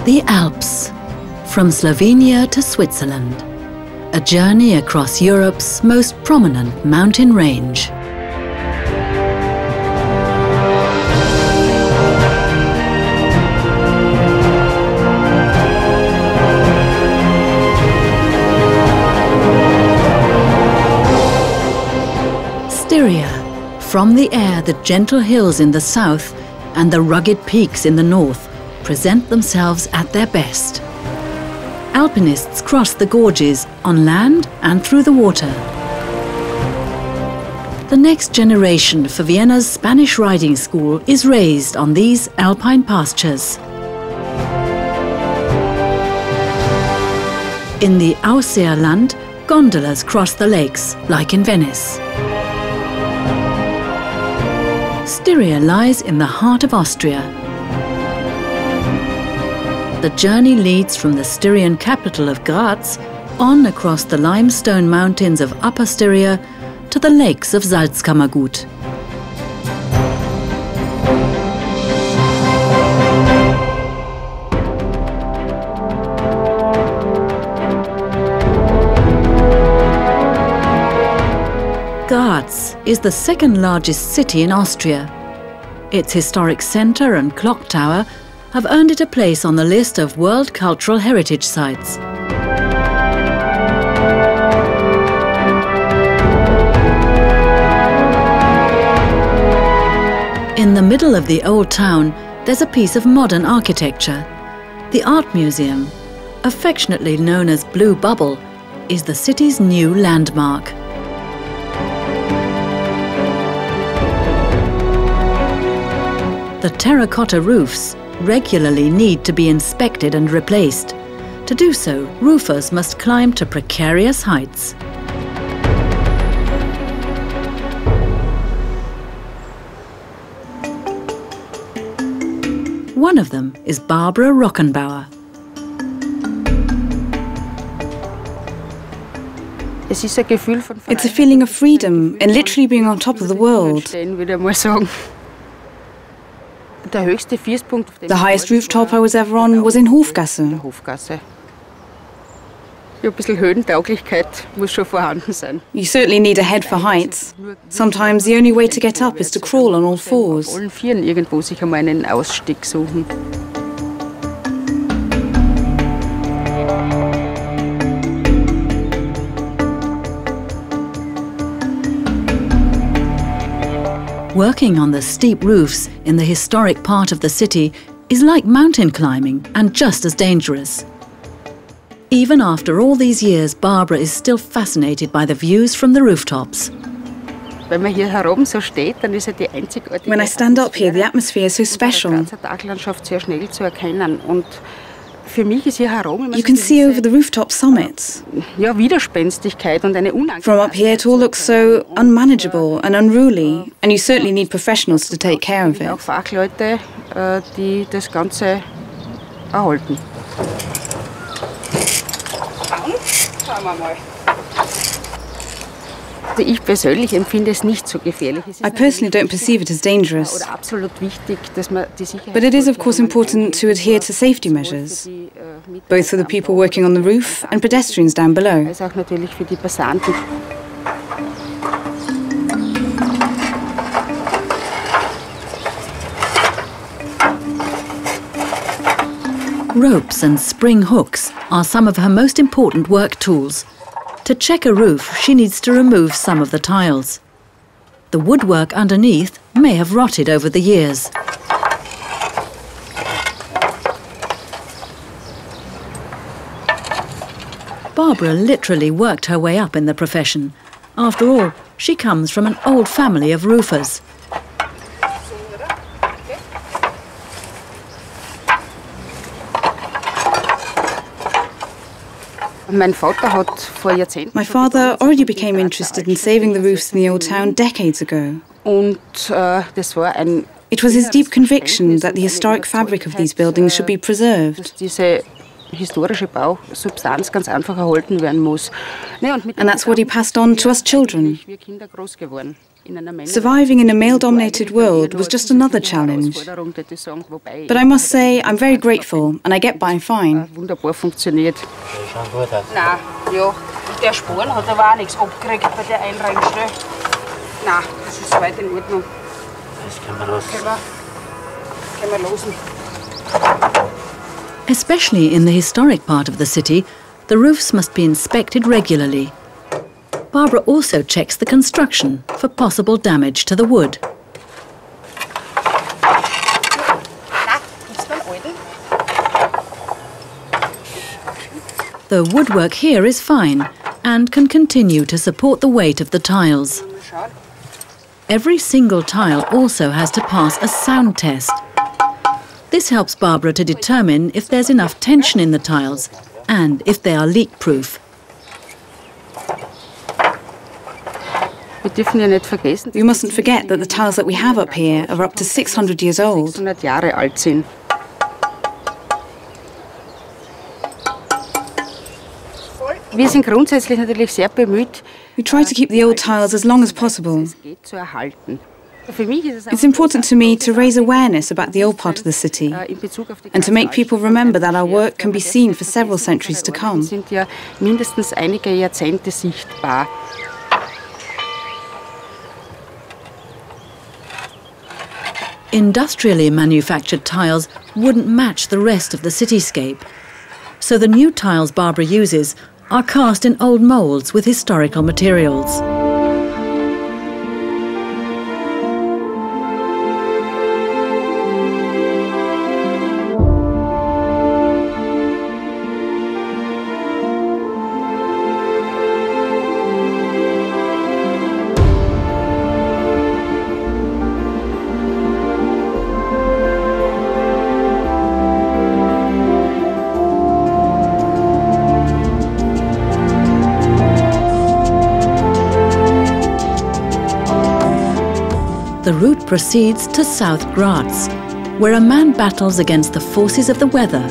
The Alps, from Slovenia to Switzerland, a journey across Europe's most prominent mountain range. Styria, from the air the gentle hills in the south and the rugged peaks in the north present themselves at their best. Alpinists cross the gorges on land and through the water. The next generation for Vienna's Spanish riding school is raised on these Alpine pastures. In the Aussee land, gondolas cross the lakes, like in Venice. Styria lies in the heart of Austria. The journey leads from the Styrian capital of Graz on across the limestone mountains of Upper Styria to the lakes of Salzkammergut. Graz is the second largest city in Austria. Its historic centre and clock tower have earned it a place on the list of World Cultural Heritage Sites. In the middle of the old town, there's a piece of modern architecture. The Art Museum, affectionately known as Blue Bubble, is the city's new landmark. The terracotta roofs regularly need to be inspected and replaced. To do so, roofers must climb to precarious heights. One of them is Barbara Rockenbauer. It's a feeling of freedom and literally being on top of the world. The highest rooftop I was ever on was in Hofgasse. You certainly need a head for heights. Sometimes the only way to get up is to crawl on all fours. Working on the steep roofs in the historic part of the city is like mountain climbing and just as dangerous. Even after all these years, Barbara is still fascinated by the views from the rooftops. When I stand up here, the atmosphere is so special. You can see over the rooftop summits. From up here it all looks so unmanageable and unruly, and you certainly need professionals to take care of it. I personally don't perceive it as dangerous. But it is of course important to adhere to safety measures, both for the people working on the roof and pedestrians down below. Ropes and spring hooks are some of her most important work tools. To check a roof, she needs to remove some of the tiles. The woodwork underneath may have rotted over the years. Barbara literally worked her way up in the profession. After all, she comes from an old family of roofers. My father already became interested in saving the roofs in the old town decades ago. It was his deep conviction that the historic fabric of these buildings should be preserved. And that's what he passed on to us children. Surviving in a male-dominated world was just another challenge. But I must say, I'm very grateful and I get by fine. Especially in the historic part of the city, the roofs must be inspected regularly. Barbara also checks the construction for possible damage to the wood. The woodwork here is fine and can continue to support the weight of the tiles. Every single tile also has to pass a sound test. This helps Barbara to determine if there's enough tension in the tiles and if they are leak-proof. We mustn't forget that the tiles that we have up here are up to 600 years old. We try to keep the old tiles as long as possible. It's important to me to raise awareness about the old part of the city and to make people remember that our work can be seen for several centuries to come. Industrially manufactured tiles wouldn't match the rest of the cityscape. So the new tiles Barbara uses are cast in old moulds with historical materials. The route proceeds to South Graz, where a man battles against the forces of the weather.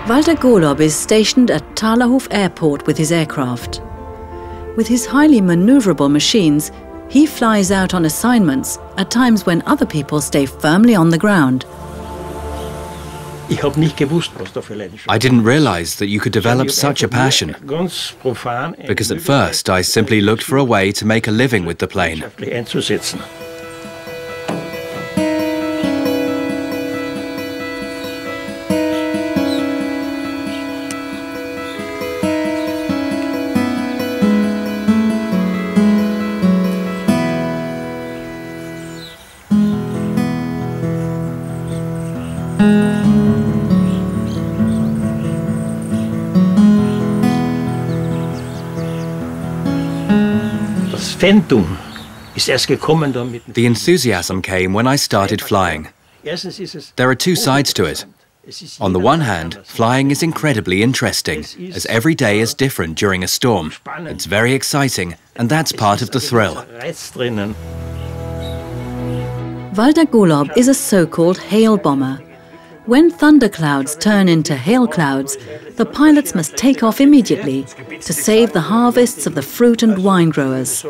Walter Golob is stationed at Thalerhof Airport with his aircraft. With his highly maneuverable machines, he flies out on assignments at times when other people stay firmly on the ground. I didn't realize that you could develop such a passion, because at first I simply looked for a way to make a living with the plane. The enthusiasm came when I started flying. There are two sides to it. On the one hand, flying is incredibly interesting, as every day is different during a storm. It's very exciting, and that's part of the thrill. Walter Golob is a so-called hail bomber. When thunderclouds turn into hail clouds, the pilots must take off immediately to save the harvests of the fruit and wine growers.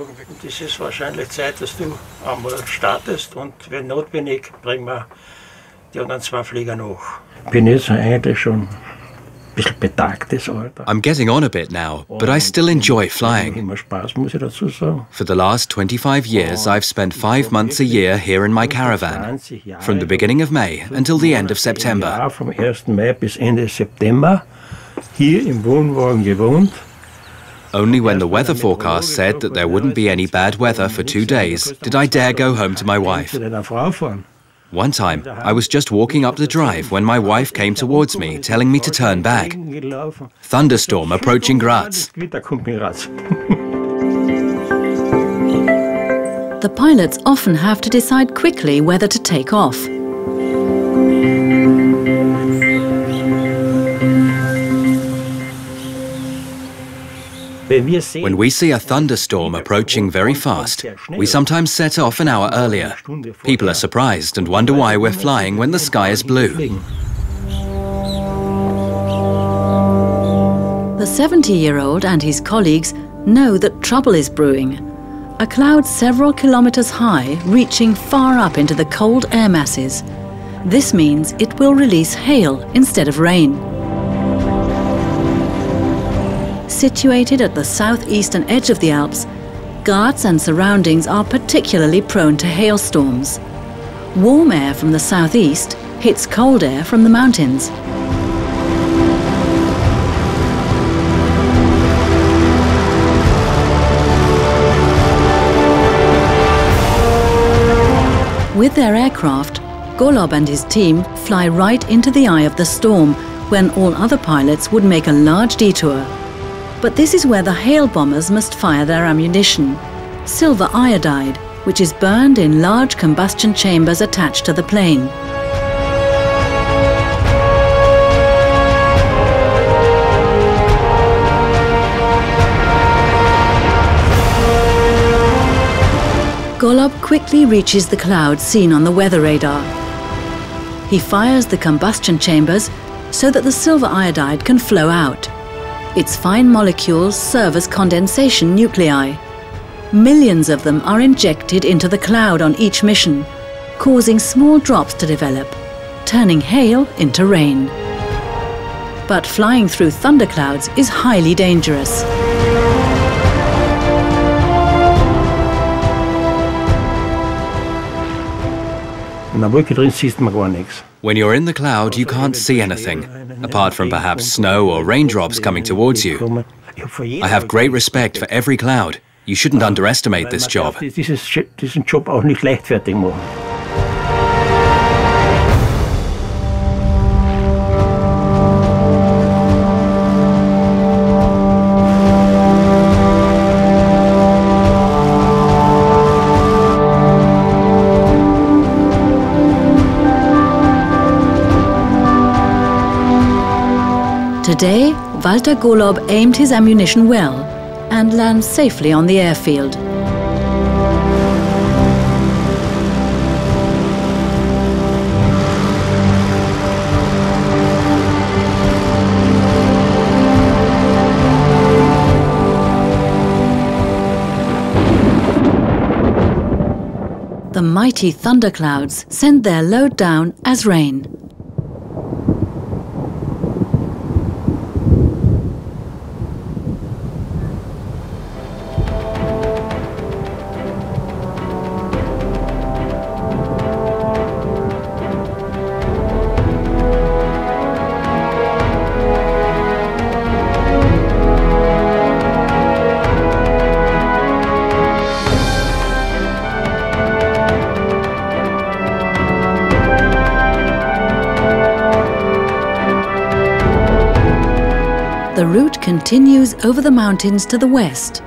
I'm getting on a bit now, but I still enjoy flying. For the last 25 years, I've spent 5 months a year here in my caravan, from the beginning of May until the end of September. Only when the weather forecast said that there wouldn't be any bad weather for 2 days did I dare go home to my wife. One time, I was just walking up the drive when my wife came towards me, telling me to turn back. Thunderstorm approaching Graz. The pilots often have to decide quickly whether to take off. When we see a thunderstorm approaching very fast, we sometimes set off an hour earlier. People are surprised and wonder why we're flying when the sky is blue. The 70-year-old and his colleagues know that trouble is brewing. A cloud several kilometers high, reaching far up into the cold air masses. This means it will release hail instead of rain. Situated at the southeastern edge of the Alps, Graz and surroundings are particularly prone to hailstorms. Warm air from the southeast hits cold air from the mountains. With their aircraft, Golob and his team fly right into the eye of the storm, when all other pilots would make a large detour. But this is where the hail bombers must fire their ammunition, silver iodide, which is burned in large combustion chambers attached to the plane. Golob quickly reaches the cloud seen on the weather radar. He fires the combustion chambers so that the silver iodide can flow out. Its fine molecules serve as condensation nuclei. Millions of them are injected into the cloud on each mission, causing small drops to develop, turning hail into rain. But flying through thunderclouds is highly dangerous. When you're in the cloud, you can't see anything, apart from perhaps snow or raindrops coming towards you. I have great respect for every cloud. You shouldn't underestimate this job. Today, Walter Golob aimed his ammunition well and lands safely on the airfield. The mighty thunderclouds send their load down as rain. The route continues over the mountains to the west,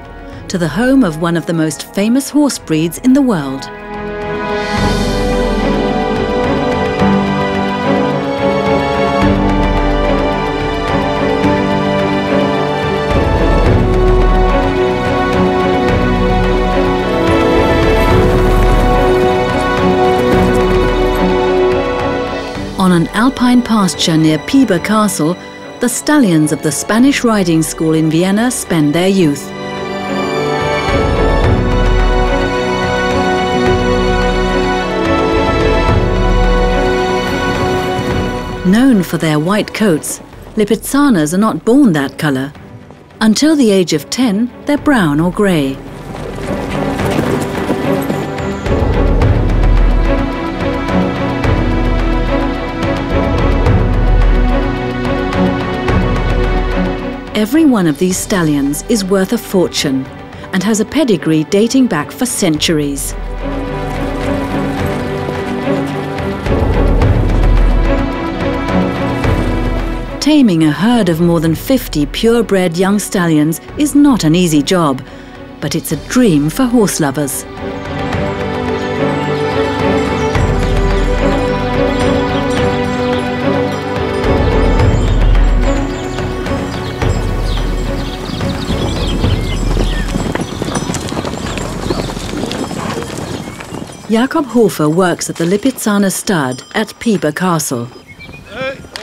to the home of one of the most famous horse breeds in the world. On an Alpine pasture near Piber Castle, the stallions of the Spanish riding school in Vienna spend their youth. Known for their white coats, Lipizzanas are not born that color. Until the age of 10, they're brown or gray. Every one of these stallions is worth a fortune and has a pedigree dating back for centuries. Taming a herd of more than 50 purebred young stallions is not an easy job, but it's a dream for horse lovers. Jakob Hofer works at the Lipizzana stud at Piber Castle.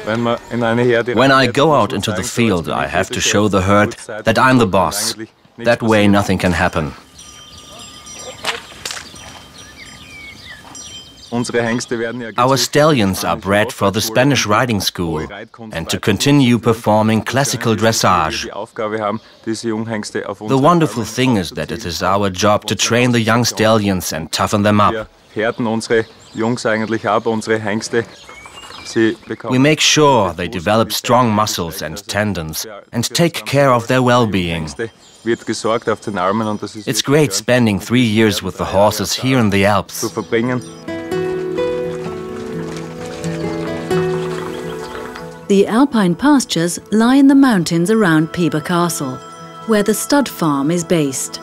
When I go out into the field, I have to show the herd that I'm the boss. That way nothing can happen. Our stallions are bred for the Spanish riding school and to continue performing classical dressage. The wonderful thing is that it is our job to train the young stallions and toughen them up. We make sure they develop strong muscles and tendons and take care of their well-being. It's great spending 3 years with the horses here in the Alps. The Alpine Pastures lie in the mountains around Piber Castle, where the stud farm is based.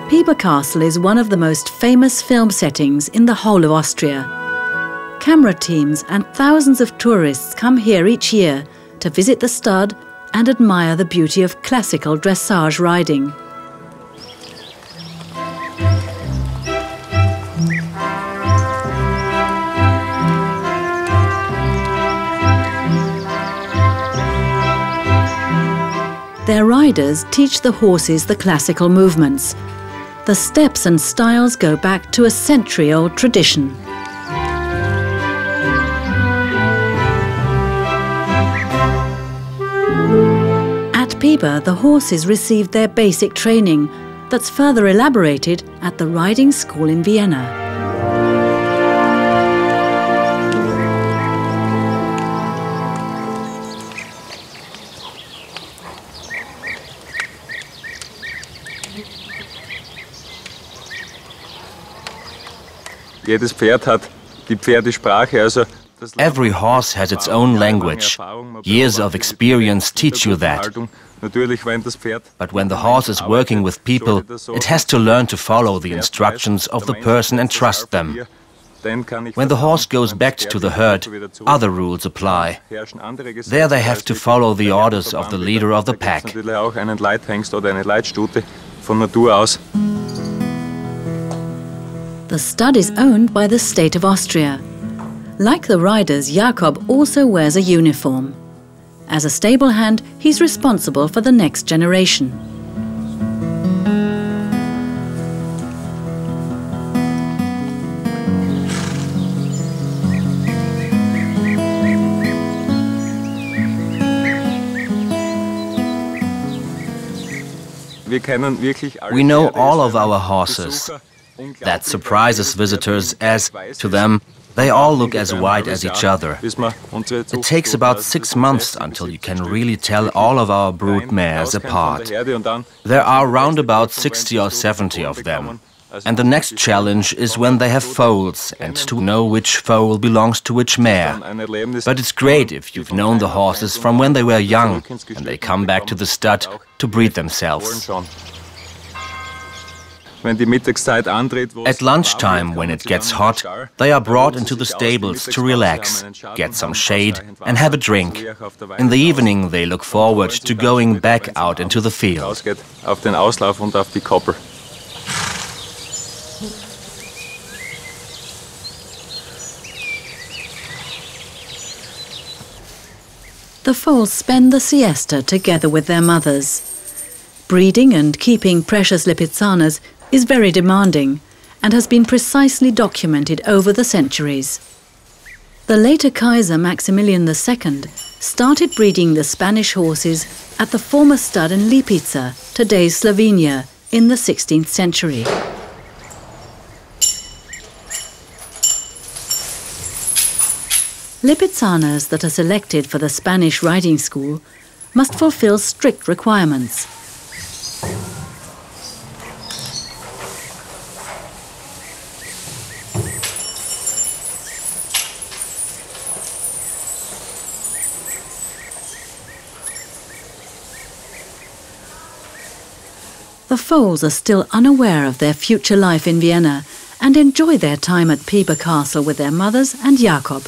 Piber Castle is one of the most famous film settings in the whole of Austria. Camera teams and thousands of tourists come here each year to visit the stud and admire the beauty of classical dressage riding. Their riders teach the horses the classical movements. The steps and styles go back to a century-old tradition. At Piber, the horses received their basic training that's further elaborated at the riding school in Vienna. Every horse has its own language. Years of experience teach you that. But when the horse is working with people, it has to learn to follow the instructions of the person and trust them. When the horse goes back to the herd, other rules apply. There they have to follow the orders of the leader of the pack. The stud is owned by the state of Austria. Like the riders, Jakob also wears a uniform. As a stable hand, he's responsible for the next generation. We know all of our horses. That surprises visitors as, to them, they all look as white as each other. It takes about 6 months until you can really tell all of our brood mares apart. There are round about 60 or 70 of them. And the next challenge is when they have foals and to know which foal belongs to which mare. But it's great if you've known the horses from when they were young and they come back to the stud to breed themselves. At lunchtime, when it gets hot, they are brought into the stables to relax, get some shade and have a drink. In the evening, they look forward to going back out into the field. The foals spend the siesta together with their mothers. Breeding and keeping precious Lipizzanas is very demanding and has been precisely documented over the centuries. The later Kaiser Maximilian II started breeding the Spanish horses at the former stud in Lipica, today's Slovenia, in the 16th century. Lipizzanas that are selected for the Spanish riding school must fulfill strict requirements. The foals are still unaware of their future life in Vienna and enjoy their time at Piber Castle with their mothers and Jakob.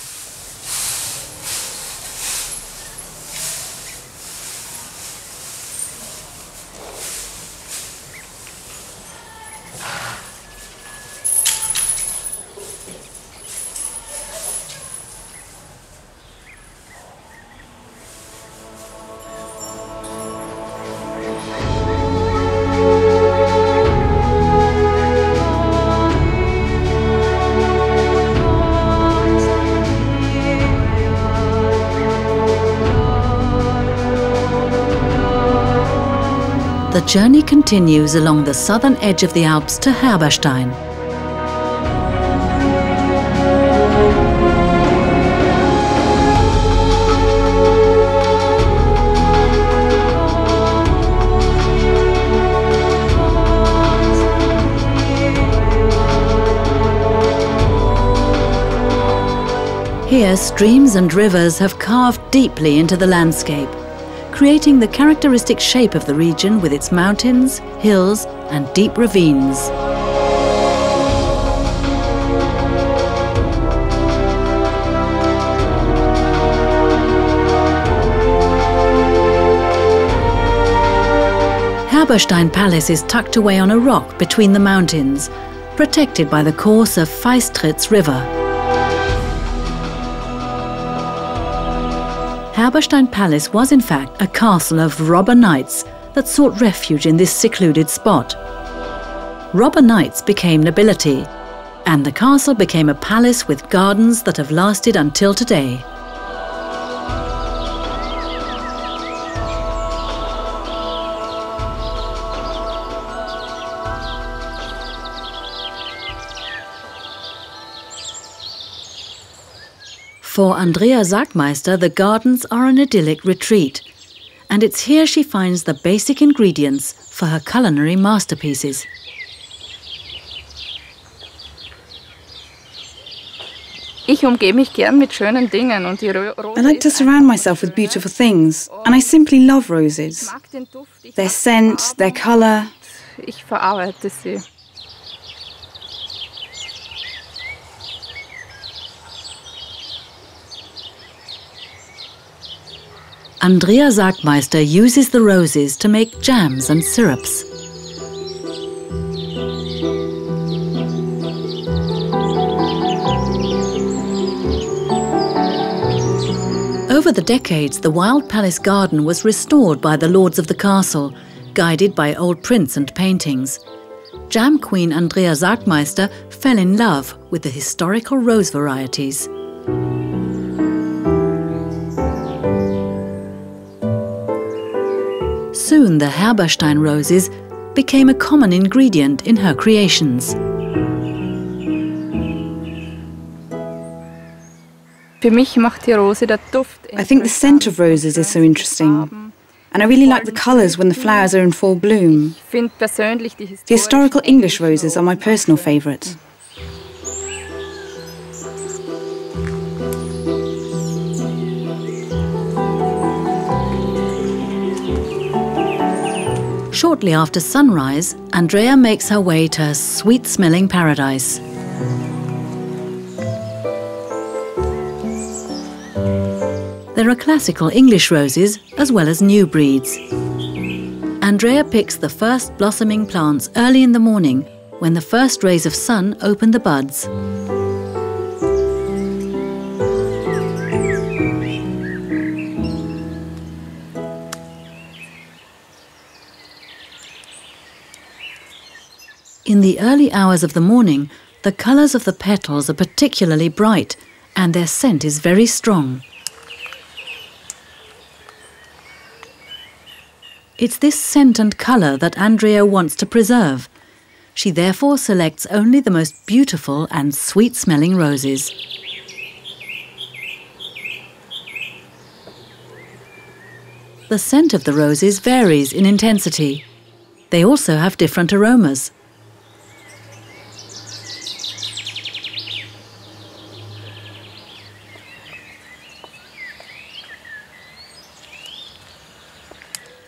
The journey continues along the southern edge of the Alps to Herberstein. Here, streams and rivers have carved deeply into the landscape, creating the characteristic shape of the region with its mountains, hills, and deep ravines. Herberstein Palace is tucked away on a rock between the mountains, protected by the course of Feistritz River. Herberstein Palace was in fact a castle of robber knights that sought refuge in this secluded spot. Robber knights became nobility, and the castle became a palace with gardens that have lasted until today. For Andrea Sackmeister, the gardens are an idyllic retreat, and it's here she finds the basic ingredients for her culinary masterpieces. I like to surround myself with beautiful things, and I simply love roses. Their scent, their colour. Andrea Sackmeister uses the roses to make jams and syrups. Over the decades, the Wild Palace garden was restored by the lords of the castle, guided by old prints and paintings. Jam queen Andrea Sackmeister fell in love with the historical rose varieties. Soon the Herberstein roses became a common ingredient in her creations. I think the scent of roses is so interesting. And I really like the colours when the flowers are in full bloom. The historical English roses are my personal favourite. Shortly after sunrise, Andrea makes her way to a sweet-smelling paradise. There are classical English roses as well as new breeds. Andrea picks the first blossoming plants early in the morning when the first rays of sun open the buds. In the early hours of the morning, the colours of the petals are particularly bright and their scent is very strong. It's this scent and colour that Andrea wants to preserve. She therefore selects only the most beautiful and sweet-smelling roses. The scent of the roses varies in intensity. They also have different aromas.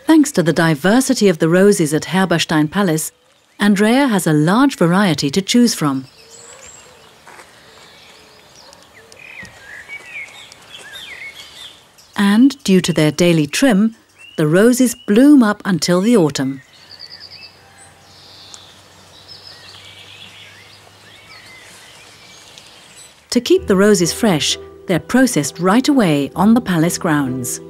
Thanks to the diversity of the roses at Herberstein Palace, Andrea has a large variety to choose from. And due to their daily trim, the roses bloom up until the autumn. To keep the roses fresh, they're processed right away on the palace grounds.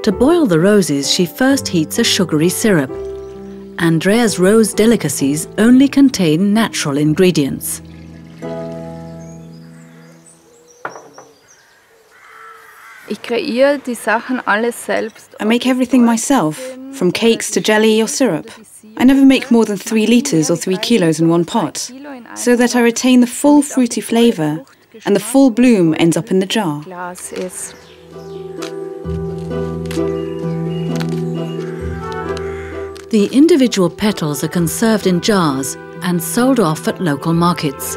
To boil the roses, she first heats a sugary syrup. Andrea's rose delicacies only contain natural ingredients. I make everything myself, from cakes to jelly or syrup. I never make more than 3 litres or 3 kilos in one pot, so that I retain the full fruity flavour and the full bloom ends up in the jar. The individual petals are conserved in jars and sold off at local markets.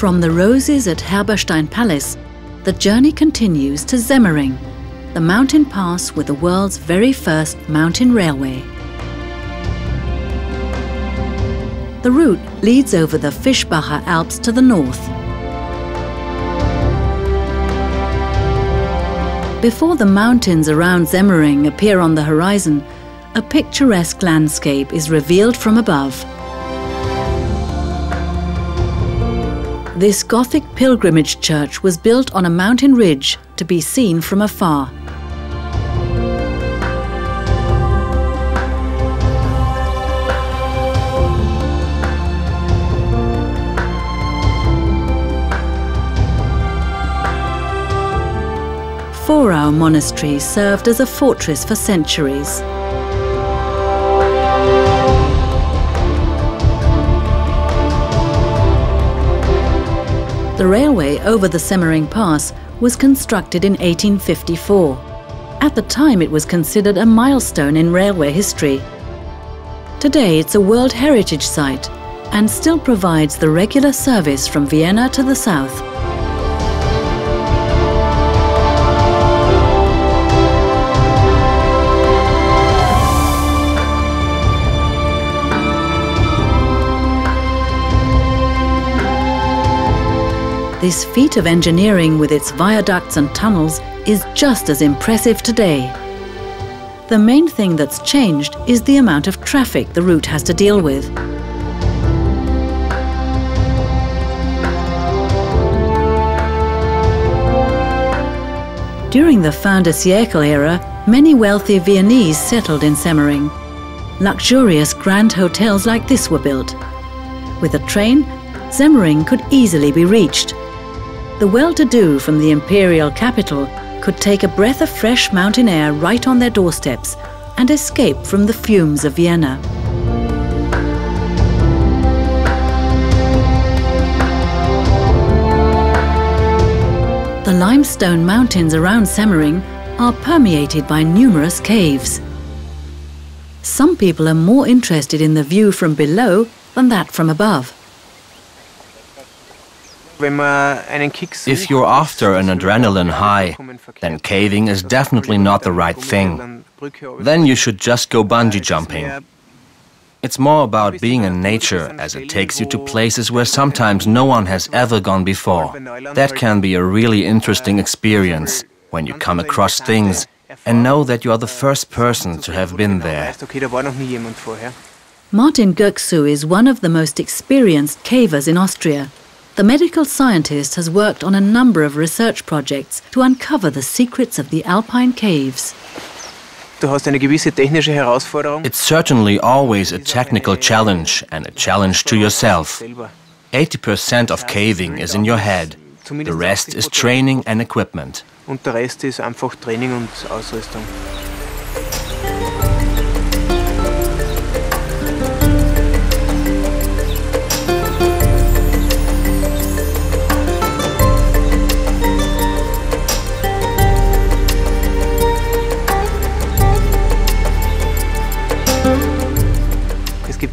From the roses at Herberstein Palace, the journey continues to Semmering, the mountain pass with the world's very first mountain railway. The route leads over the Fischbacher Alps to the north. Before the mountains around Semmering appear on the horizon, a picturesque landscape is revealed from above. This Gothic pilgrimage church was built on a mountain ridge to be seen from afar. Forau Monastery served as a fortress for centuries. The railway over the Semmering Pass was constructed in 1854. At the time, it was considered a milestone in railway history. Today, it's a World Heritage Site and still provides the regular service from Vienna to the south. This feat of engineering with its viaducts and tunnels is just as impressive today. The main thing that's changed is the amount of traffic the route has to deal with. During the fin de siècle era, many wealthy Viennese settled in Semmering. Luxurious grand hotels like this were built. With a train, Semmering could easily be reached. The well-to-do from the imperial capital could take a breath of fresh mountain air right on their doorsteps and escape from the fumes of Vienna. The limestone mountains around Semmering are permeated by numerous caves. Some people are more interested in the view from below than that from above. If you're after an adrenaline high, then caving is definitely not the right thing. Then you should just go bungee jumping. It's more about being in nature, as it takes you to places where sometimes no one has ever gone before. That can be a really interesting experience when you come across things and know that you are the first person to have been there. Martin Gerksu is one of the most experienced cavers in Austria. The medical scientist has worked on a number of research projects to uncover the secrets of the Alpine caves. It's certainly always a technical challenge and a challenge to yourself. 80% of caving is in your head. The rest is training and equipment.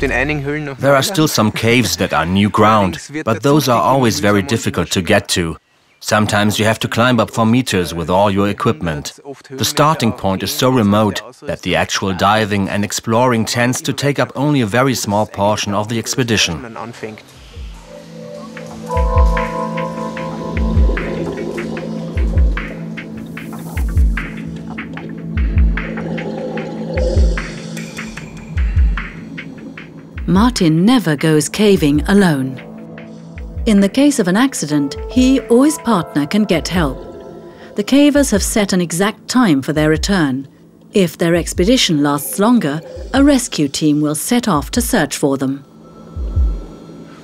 There are still some caves that are new ground, but those are always very difficult to get to. Sometimes you have to climb up for meters with all your equipment. The starting point is so remote that the actual diving and exploring tends to take up only a very small portion of the expedition. Martin never goes caving alone. In the case of an accident, he or his partner can get help. The cavers have set an exact time for their return. If their expedition lasts longer, a rescue team will set off to search for them.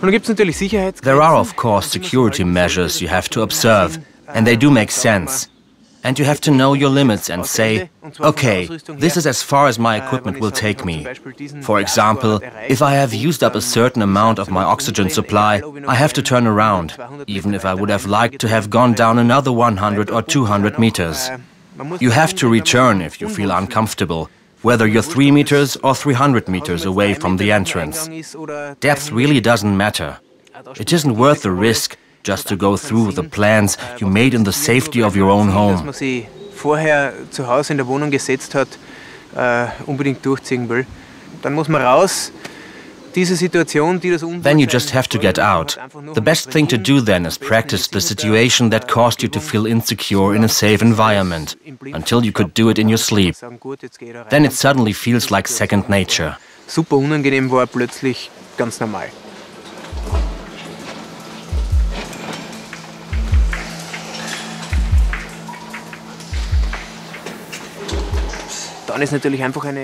There are, of course, security measures you have to observe, and they do make sense. And you have to know your limits and say, okay, this is as far as my equipment will take me. For example, if I have used up a certain amount of my oxygen supply, I have to turn around, even if I would have liked to have gone down another 100 or 200 meters. You have to return if you feel uncomfortable, whether you're 3 meters or 300 meters away from the entrance. Depth really doesn't matter. It isn't worth the risk just to go through the plans you made in the safety of your own home. Then you just have to get out. The best thing to do then is practice the situation that caused you to feel insecure in a safe environment, until you could do it in your sleep. Then it suddenly feels like second nature. Super unangenehm war plötzlich ganz normal.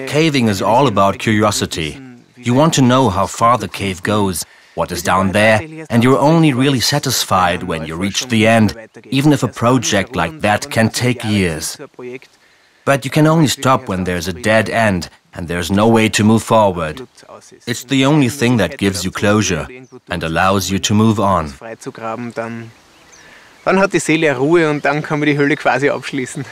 Caving is all about curiosity. You want to know how far the cave goes, what is down there, and you're only really satisfied when you reach the end, even if a project like that can take years. But you can only stop when there's a dead end and there's no way to move forward. It's the only thing that gives you closure and allows you to move on. Dann hat die Seele Ruhe und dann kann man die Höhle quasi abschließen.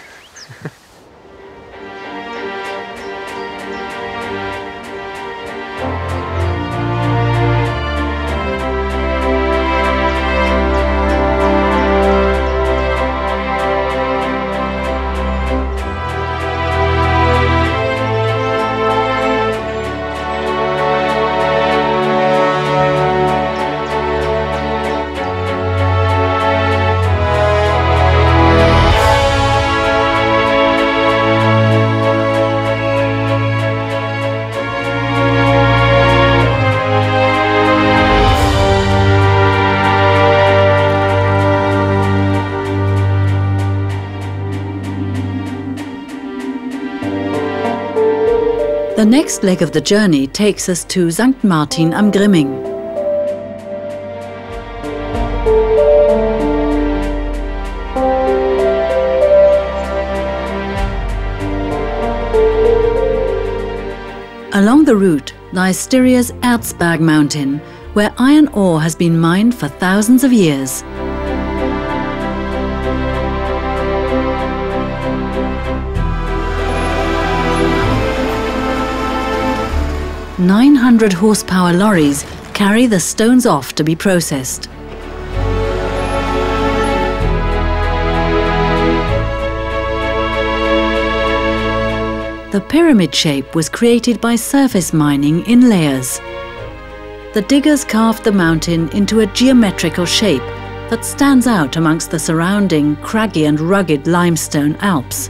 The next leg of the journey takes us to St. Martin am Grimming. Along the route lies Styria's Erzberg mountain, where iron ore has been mined for thousands of years. "900 horsepower lorries carry the stones off to be processed. The pyramid shape was created by surface mining in layers. The diggers carved the mountain into a geometrical shape that stands out amongst the surrounding craggy and rugged limestone Alps.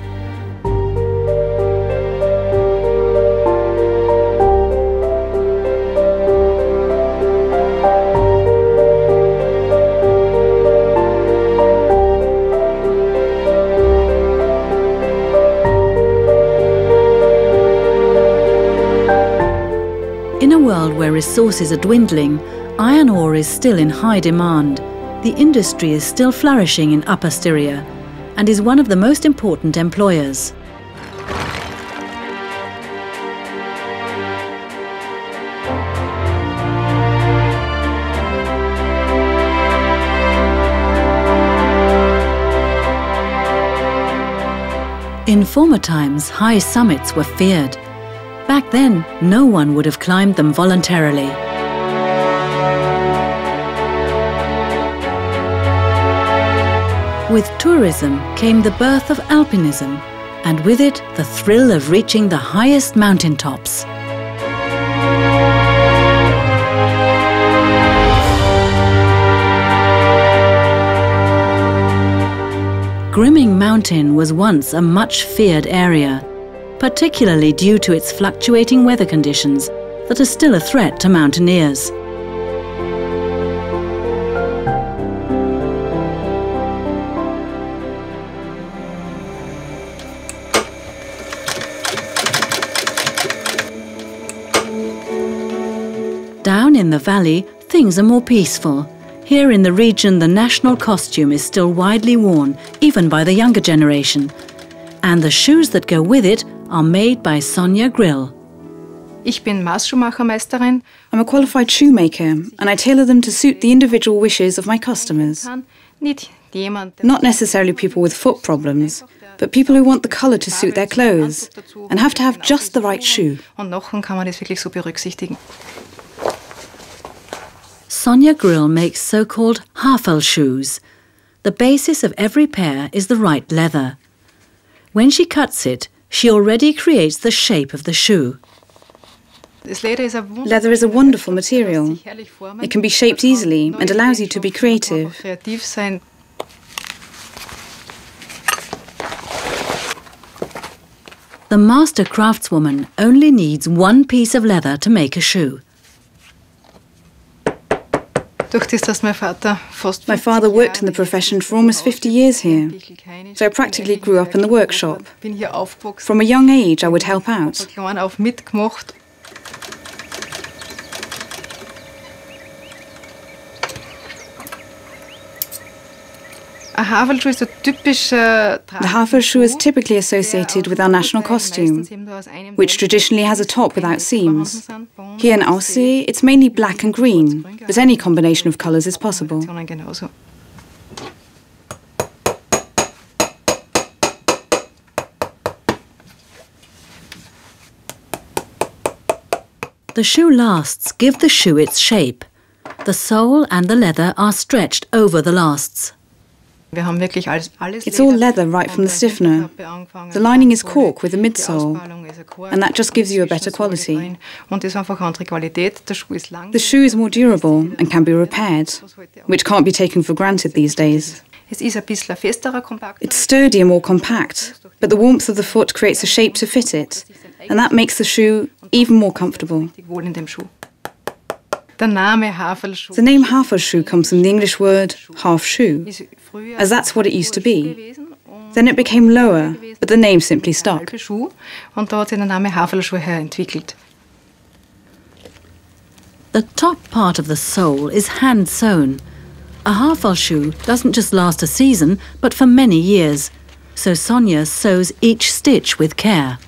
In a world where resources are dwindling, iron ore is still in high demand. The industry is still flourishing in Upper Styria and is one of the most important employers. In former times, high summits were feared. Back then, no one would have climbed them voluntarily. With tourism came the birth of alpinism, and with it the thrill of reaching the highest mountaintops. Grimming Mountain was once a much feared area, particularly due to its fluctuating weather conditions that are still a threat to mountaineers. Down in the valley, things are more peaceful. Here in the region, the national costume is still widely worn, even by the younger generation. And the shoes that go with it are made by Sonja Grill. I'm a qualified shoemaker, and I tailor them to suit the individual wishes of my customers. Not necessarily people with foot problems, but people who want the colour to suit their clothes and have to have just the right shoe. Sonja Grill makes so-called Haferl shoes. The basis of every pair is the right leather. When she cuts it, she already creates the shape of the shoe. Leather is a wonderful material. It can be shaped easily and allows you to be creative. The master craftswoman only needs one piece of leather to make a shoe. My father worked in the profession for almost 50 years here, so I practically grew up in the workshop. From a young age, I would help out. The Haferl shoe is typically associated with our national costume, which traditionally has a top without seams. Here in Aussee, it's mainly black and green, but any combination of colours is possible. The shoe lasts give the shoe its shape. The sole and the leather are stretched over the lasts. It's all leather right from the stiffener. The lining is cork with a midsole, and that just gives you a better quality. The shoe is more durable and can be repaired, which can't be taken for granted these days. It's sturdy and more compact, but the warmth of the foot creates a shape to fit it, and that makes the shoe even more comfortable. The name Haferl shoe comes from the English word half shoe, as that's what it used to be. Then it became lower, but the name simply stuck. The top part of the sole is hand-sewn. A Haferl shoe doesn't just last a season, but for many years. So Sonja sews each stitch with care.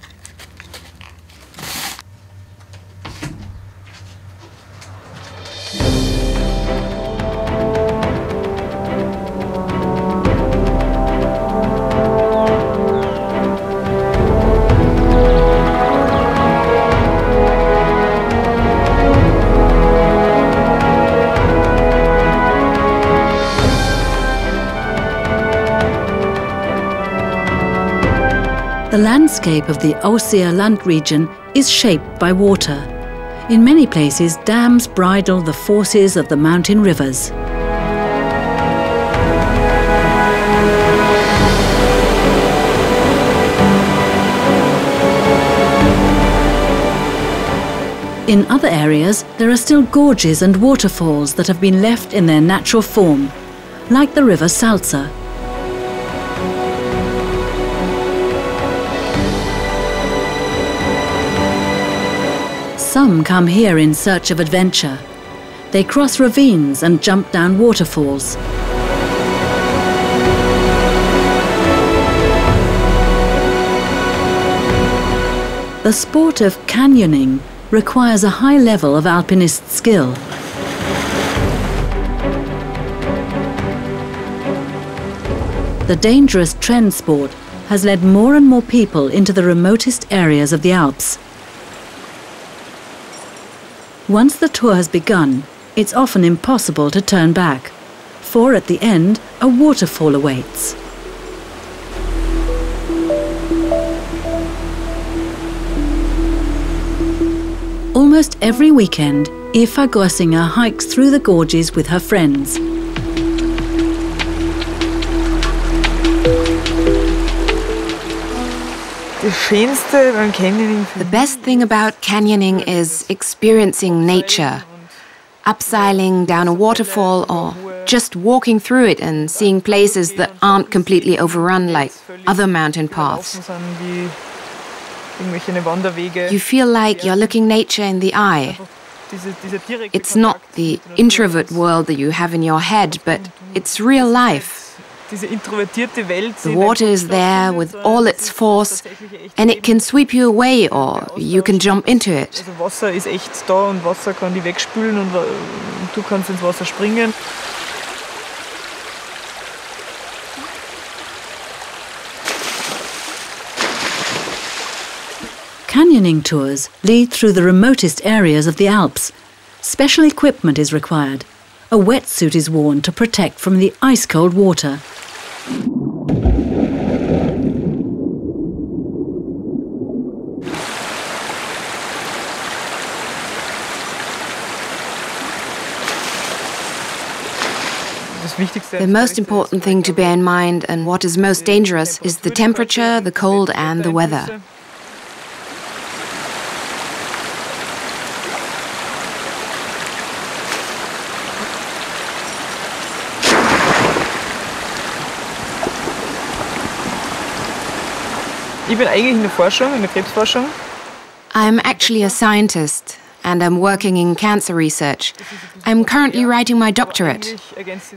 The landscape of the Aussee land region is shaped by water. In many places, dams bridle the forces of the mountain rivers. In other areas, there are still gorges and waterfalls that have been left in their natural form, like the river Salsa. Some come here in search of adventure. They cross ravines and jump down waterfalls. The sport of canyoning requires a high level of alpinist skill. The dangerous trend sport has led more and more people into the remotest areas of the Alps. Once the tour has begun, it's often impossible to turn back, for at the end, a waterfall awaits. Almost every weekend, Eva Grössinger hikes through the gorges with her friends. The best thing about canyoning is experiencing nature. Upseiling down a waterfall or just walking through it and seeing places that aren't completely overrun like other mountain paths. You feel like you're looking nature in the eye. It's not the introvert world that you have in your head, but it's real life. The water is there with all its force, and it can sweep you away or you can jump into it. Wasser ist echt da und Wasser kann die wegspülen und du kannst ins Wasser springen. Canyoning tours lead through the remotest areas of the Alps. Special equipment is required. A wetsuit is worn to protect from the ice-cold water. The most important thing to bear in mind and what is most dangerous is the temperature, the cold and the weather. Ich bin eigentlich in der Krebsforschung. I'm actually a scientist and I'm working in cancer research. I'm currently writing my doctorate.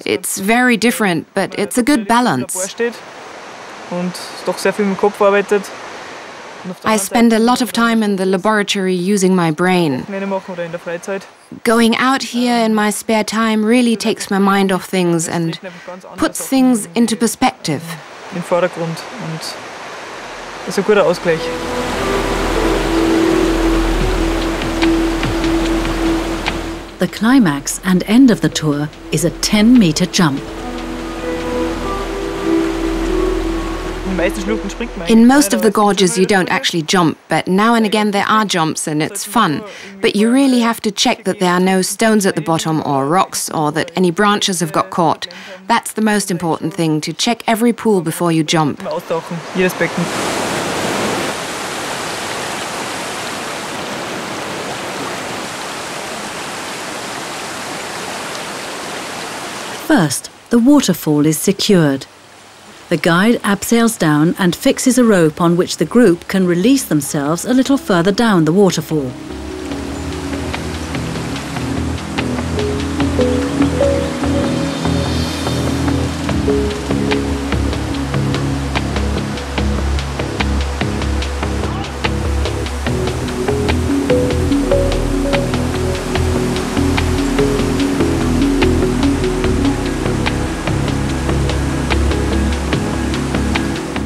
It's very different, but it's a good balance. Und doch sehr viel mit dem Kopf arbeitet. I spend a lot of time in the laboratory using my brain. Going out here in my spare time really takes my mind off things and puts things into perspective. Im Vordergrund und das ist ein guter Ausgleich. The climax and end of the tour is a 10-meter jump. In most of the gorges you don't actually jump, but now and again there are jumps and it's fun. But you really have to check that there are no stones at the bottom or rocks or that any branches have got caught. That's the most important thing, to check every pool before you jump. Jedes Becken. First, the waterfall is secured. The guide abseils down and fixes a rope on which the group can release themselves a little further down the waterfall.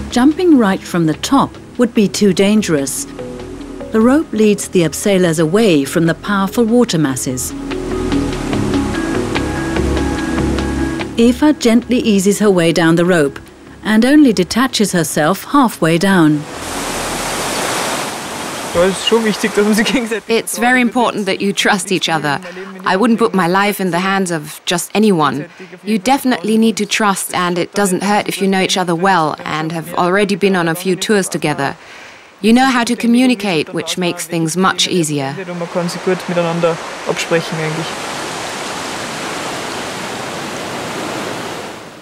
Jumping right from the top would be too dangerous. The rope leads the abseilers away from the powerful water masses. Eva gently eases her way down the rope and only detaches herself halfway down. It's very important that you trust each other. I wouldn't put my life in the hands of just anyone. You definitely need to trust, and it doesn't hurt if you know each other well and have already been on a few tours together. You know how to communicate, which makes things much easier.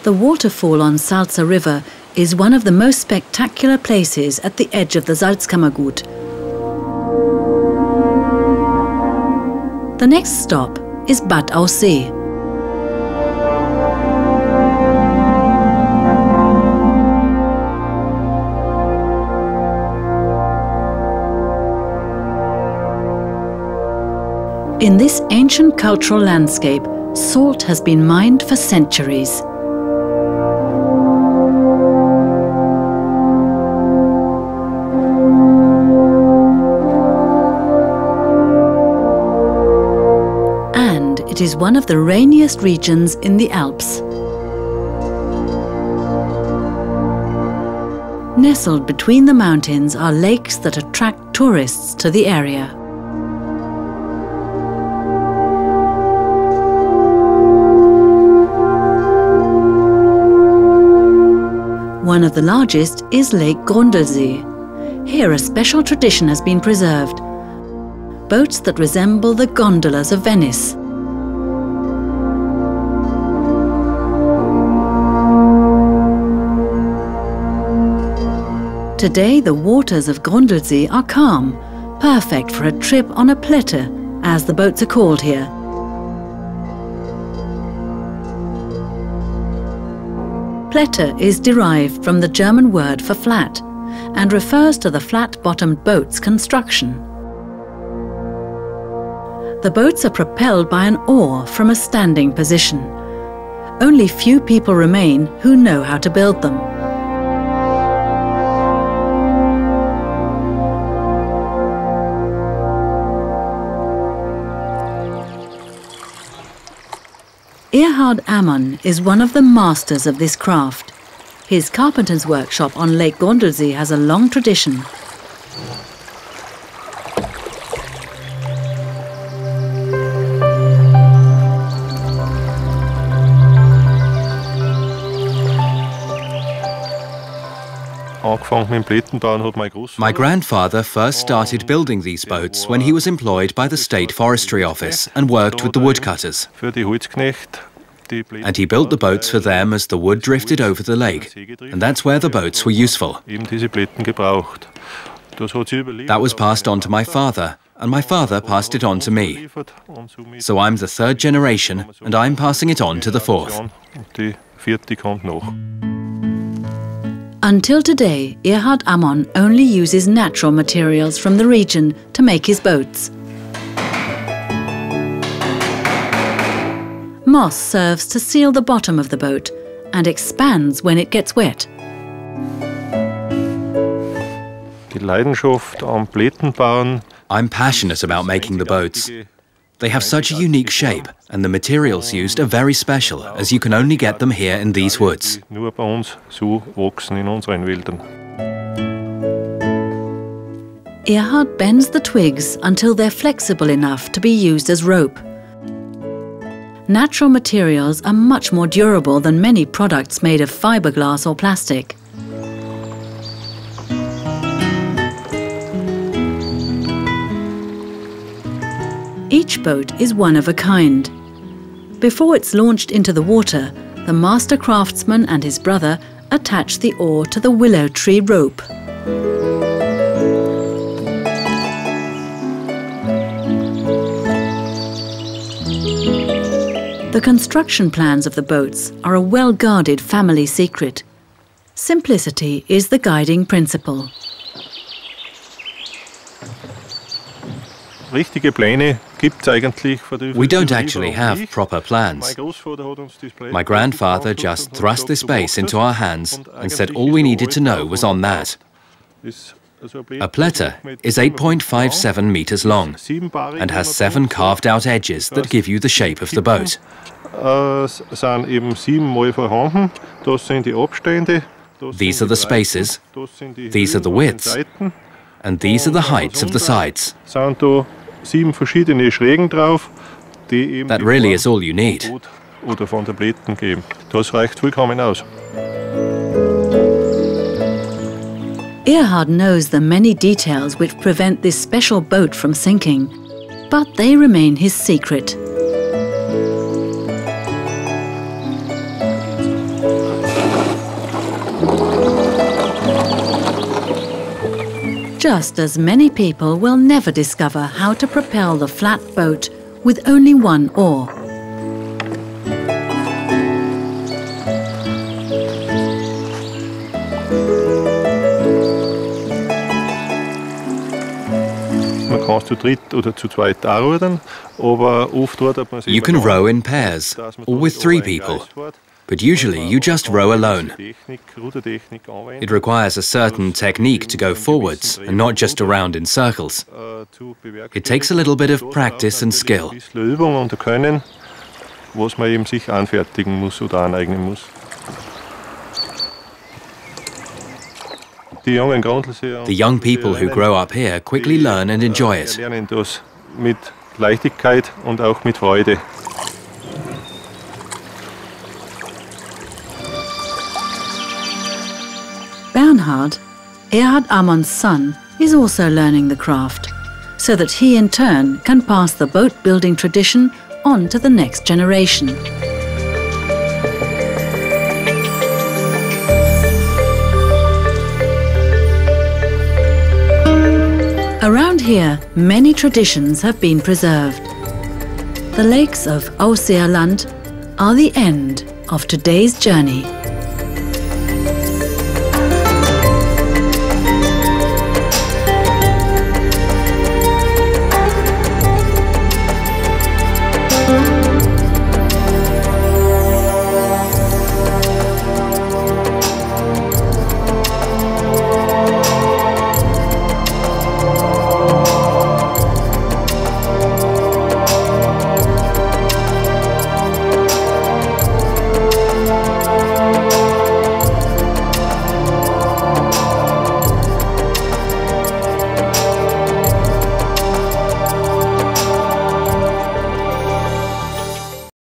The waterfall on Salsa River is one of the most spectacular places at the edge of the Salzkammergut. The next stop is Bad Aussee. In this ancient cultural landscape, salt has been mined for centuries. It is one of the rainiest regions in the Alps. Nestled between the mountains are lakes that attract tourists to the area. One of the largest is Lake Grundlsee. Here a special tradition has been preserved. Boats that resemble the gondolas of Venice. Today the waters of Grundlsee are calm, perfect for a trip on a plateau, as the boats are called here. Plateau is derived from the German word for flat and refers to the flat-bottomed boat's construction. The boats are propelled by an oar from a standing position. Only few people remain who know how to build them. Erhard Amon is one of the masters of this craft. His carpenter's workshop on Lake Grundlsee has a long tradition. My grandfather first started building these boats when he was employed by the State Forestry Office and worked with the woodcutters. And he built the boats for them as the wood drifted over the lake, and that's where the boats were useful. That was passed on to my father, and my father passed it on to me. So I'm the third generation, and I'm passing it on to the fourth. Until today, Erhard Amon only uses natural materials from the region to make his boats. Moss serves to seal the bottom of the boat and expands when it gets wet. I'm passionate about making the boats. They have such a unique shape, and the materials used are very special, as you can only get them here in these woods. Erhard bends the twigs until they're flexible enough to be used as rope. Natural materials are much more durable than many products made of fiberglass or plastic. Each boat is one of a kind. Before it's launched into the water, the master craftsman and his brother attach the oar to the willow tree rope. The construction plans of the boats are a well-guarded family secret. Simplicity is the guiding principle. We don't actually have proper plans. My grandfather just thrust this base into our hands and said all we needed to know was on that. A plateau is 8.57 meters long and has 7 carved out edges that give you the shape of the boat. These are the spaces, these are the widths, and these are the heights of the sides. That really is all you need. Erhard knows the many details which prevent this special boat from sinking, but they remain his secret. Just as many people will never discover how to propel the flat boat with only one oar. You can row in pairs, or with 3 people. but usually you just row alone. It requires a certain technique to go forwards and not just around in circles. It takes a little bit of practice and skill. The young people who grow up here quickly learn and enjoy it. Bernhard, Erhard Amon's son, is also learning the craft, so that he in turn can pass the boat-building tradition on to the next generation. Around here, many traditions have been preserved. The lakes of Aussee are the end of today's journey.